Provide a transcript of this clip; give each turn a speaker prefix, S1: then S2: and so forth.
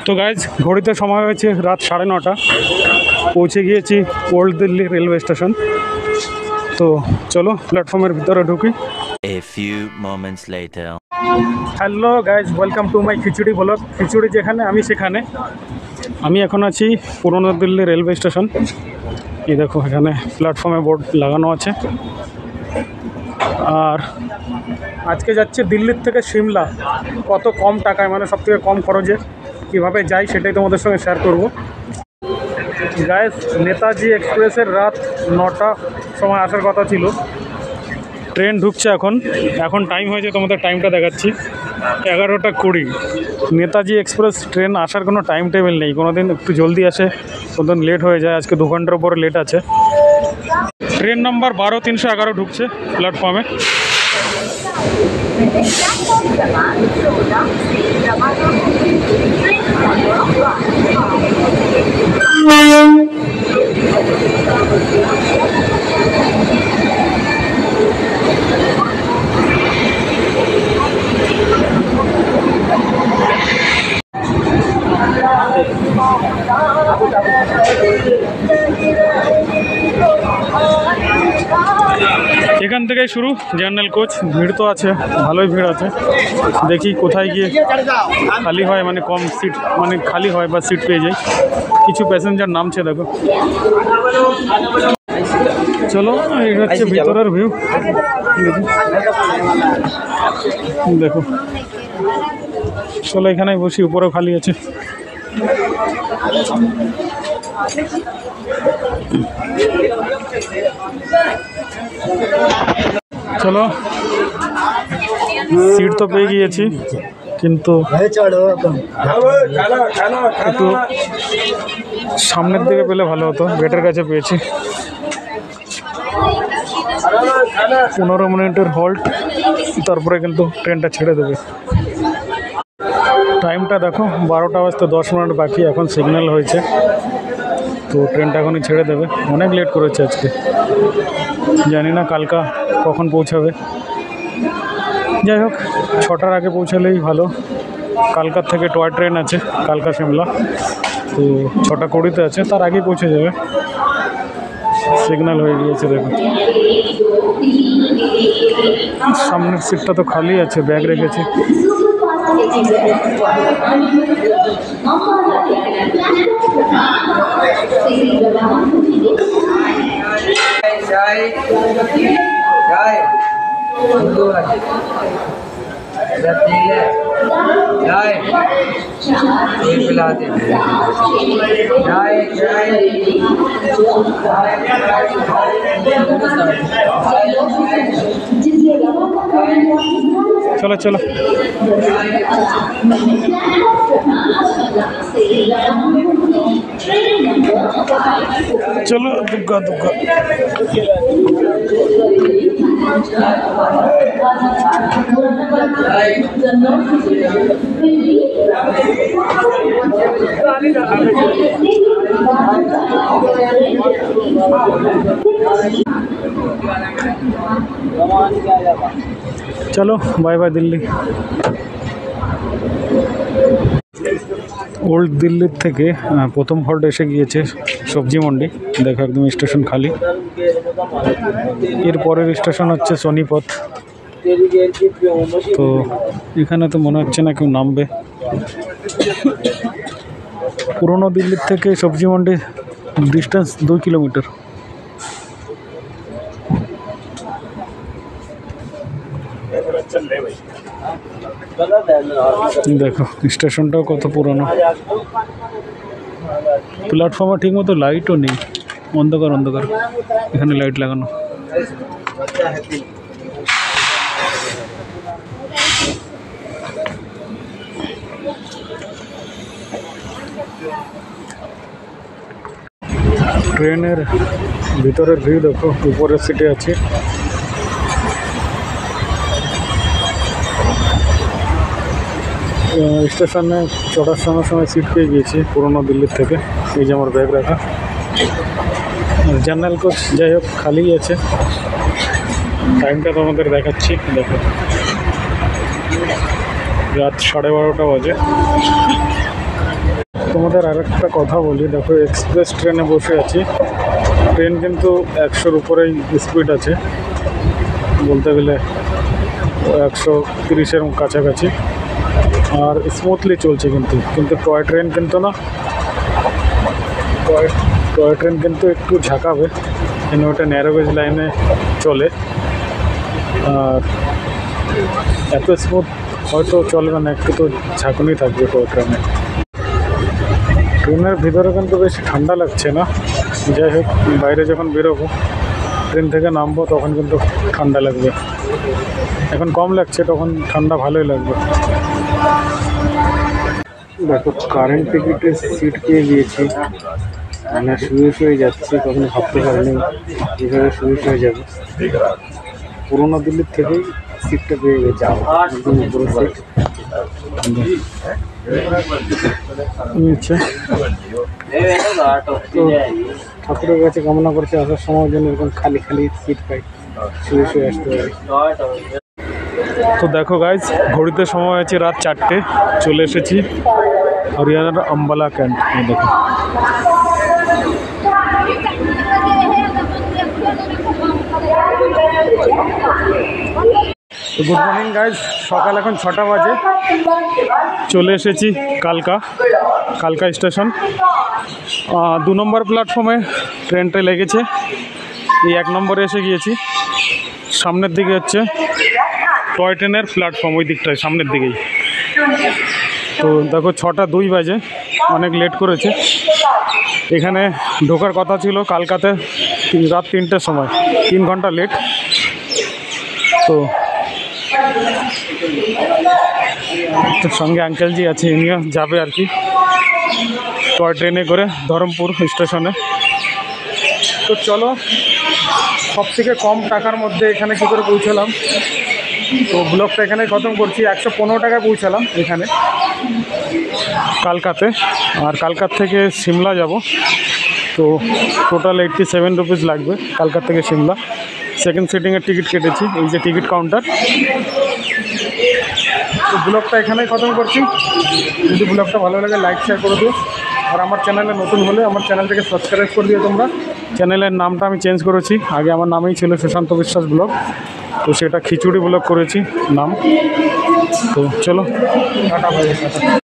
S1: তো গাইজ ঘড়িতে সময় হয়েছে রাত 9:30। পৌঁছে গিয়েছি ওল্ড দিল্লি রেলওয়ে স্টেশন। তো চলো প্ল্যাটফর্মের ভিতরে ঢুকি।
S2: A few moments later.
S1: Hello guys, welcome to my khichuri vlog. খিচুড়ি যেখানে আমি সেখানে। আমি এখন আছি পুরনো দিল্লি রেলওয়ে স্টেশন। এই দেখো এখানে প্ল্যাটফর্মে বোর্ড লাগানো আছে। আর আজকে যাচ্ছে দিল্লির থেকে সিমলা, কত কম টাকায়, মানে সবথেকে কম খরচে কীভাবে যাই সেটাই তোমাদের সঙ্গে শেয়ার করব। গাইস, নেতাজি এক্সপ্রেসের রাত 9টা সময় আসার কথা ছিল। ট্রেন ঢুকছে এখন টাইম হয়েছে, তোমাদের টাইমটা দেখাচ্ছি 11:20। নেতাজি এক্সপ্রেস ট্রেন আসার কোনো টাইম টেবিল নেই, কোনো দিন একটু জলদি আসে, কোনো দিন লেট হয়ে যায়। আজকে 2 ঘন্টার উপরে লেট আছে। ট্রেন নাম্বার 12-311 ঢুকছে প্ল্যাটফর্মে। এখান থেকেই শুরু জেনারেল কোচ। ভিড় তো আছে, ভালোই ভিড় আছে। দেখি কোথায় গিয়ে খালি হয়, মানে কম সিট, মানে খালি হয় বা সিট পেয়ে যাই। কিছু প্যাসেঞ্জার নামছে, দেখো। চলো, এই হচ্ছে ভিতরের ভিউ। দেখো, চলো এখানেই বসি, উপরেও খালি আছে। চলো, সিট তো পেয়ে গিয়েছি, কিন্তু একটু সামনের দিকে পেলে ভালো হতো। গেটের কাছে পেয়েছি। 15 মিনিটের হল্ট, তারপরে কিন্তু ট্রেনটা ছেড়ে দেবে। টাইমটা দেখো, 12টা বাজতে 10 মিনিট বাকি। এখন সিগন্যাল হয়েছে, তো ট্রেনটা এখনই ছেড়ে দেবে। অনেক লেট করেছে আজকে, জানি না কালকা কখন পৌঁছাবে। যাই হোক, 6টার আগে পৌঁছালেই ভালো। কালকার থেকে টয় ট্রেন আছে, কালকা সিমলা, তো 6:20 আছে, তার আগেই পৌঁছে যাবে। সিগন্যাল হয়ে গিয়েছে, দেখো। সামনের সিটটা তো খালি আছে, ব্যাগ রেখেছি। চলো চলো, চলো, দুগ্গা দুগ্গা। চলো, বাই বাই দিল্লি। ওল্ড দিল্লির থেকে প্রথম হল্ট এসে গিয়েছে সবজি মন্ডি। দেখো একদম স্টেশন খালি। এর পরের স্টেশন হচ্ছে সোনিপথ। তো এখানে তো মনে হচ্ছে না কেউ নামবে। পুরনো দিল্লির থেকে সবজি মন্ডি ডিস্টেন্স 2 কিলোমিটার। দেখো স্টেশনটাও কত পুরনো। প্ল্যাটফর্মে ঠিক মতো লাইটও নেই, অন্ধকার অন্ধকার। এখানে লাইট লাগানো। ট্রেনের ভিতরের ভিউ দেখো, উপরের সিটে আছে। স্টেশনে চড়ার সময় সিট পেয়ে গিয়েছি পুরনো দিল্লির থেকে। এই যে আমার ব্যাগ রাখা। জেনারেল কোচ যাই হোক খালি আছে। টাইমটা তোমাদের দেখাচ্ছি, দেখো রাত 12:30 বাজে। তোমাদের আরেকটা কথা বলি, দেখো এক্সপ্রেস ট্রেনে বসে আছি। ট্রেন কিন্তু 100-র উপরেই স্পিড আছে, বলতে গেলে 130-এর কাছাকাছি, আর স্মুথলি চলছে। কিন্তু টয় ট্রেন কিন্তু না, টয় ট্রেন কিন্তু একটু ঝাঁকাবে, কেন ওটা ন্যারোগেজ লাইনে চলে, আর এত স্মুথ হয়তো চলবে না, একটু তো ঝাঁকুনি থাকবে টয় ট্রেনে। ট্রেনের ভিতরে কিন্তু বেশি ঠান্ডা লাগছে না, যাই হোক বাইরে যখন বেরোবো, ট্রেন থেকে নামবো, তখন কিন্তু ঠান্ডা লাগবে। এখন কম লাগছে, তখন ঠান্ডা ভালোই লাগবে। দেখো কারেন্ট টিকিটের সিট পেয়ে গিয়েছি, মানে শুয়ে যাচ্ছি, কখনো ভাবতে পারিনি এভাবে শুয়ে যাবে। পুরোনো দিল্লির থেকেই সিটটা পেয়ে গেছে, একদম উপরে সিট নিচ্ছে। তো ঠাকুরের কাছে কামনা করছে আসার সময় যেন এরকম খালি খালি সিট পাই, শুয়ে আসতে পারি। তো দেখো গাইজ, ঘড়িতে সময় হয়েছে রাত 4টে, চলে এসেছি হরিয়ানার আম্বালা ক্যান্ট। দেখো গুড মর্নিং গাইজ, সকাল এখন 6টা বাজে, চলে এসেছি কালকা স্টেশন। 2 নম্বর প্ল্যাটফর্মে ট্রেনটা লেগেছে, এই 1 নম্বরে এসে গিয়েছি। সামনের দিকে হচ্ছে টয় ট্রেনের প্ল্যাটফর্ম, ওই দিকটায় সামনের দিকেই। তো দেখো 6টা 2 বাজে, অনেক লেট করেছে। এখানে ঢোকার কথা ছিল কালকাতে রাত 3টের সময়, 3 ঘন্টা লেট। তো সঙ্গে আঙ্কেলজি আছে, ইনিও যাবে আর কি টয় ট্রেনে করে ধরমপুর স্টেশনে। তো চলো, সব থেকে কম টাকার মধ্যে এখানে কী করে পৌঁছালাম, তো ব্লগটা এখানে খতম করছি। 115 টাকায় পৌঁছালাম এখানে কালকাতে, আর কালকাত থেকে সিমলা যাব। তো টোটাল 87 রুপিস লাগবে কালকাত থেকে সিমলা। সেকেন্ড সিটিংয়ের টিকিট কেটেছি, এই যে টিকিট কাউন্টার। তো ব্লগটা এখানেই খতম করছি। যদি ব্লগটা ভালো লাগে লাইক শেয়ার করে দিও, আর আমার চ্যানেলে নতুন হলে আমার চ্যানেলটাকে সাবস্ক্রাইব করে দিও তোমরা। চ্যানেলের নামটা আমি চেঞ্জ করেছি, আগে আমার নামেই ছিল সুশান্ত বিশ্বাস ব্লগ, তো সেটা খিচুড়ি ব্লগ করেছি নাম। তো চলো, টাটা বাই বাই।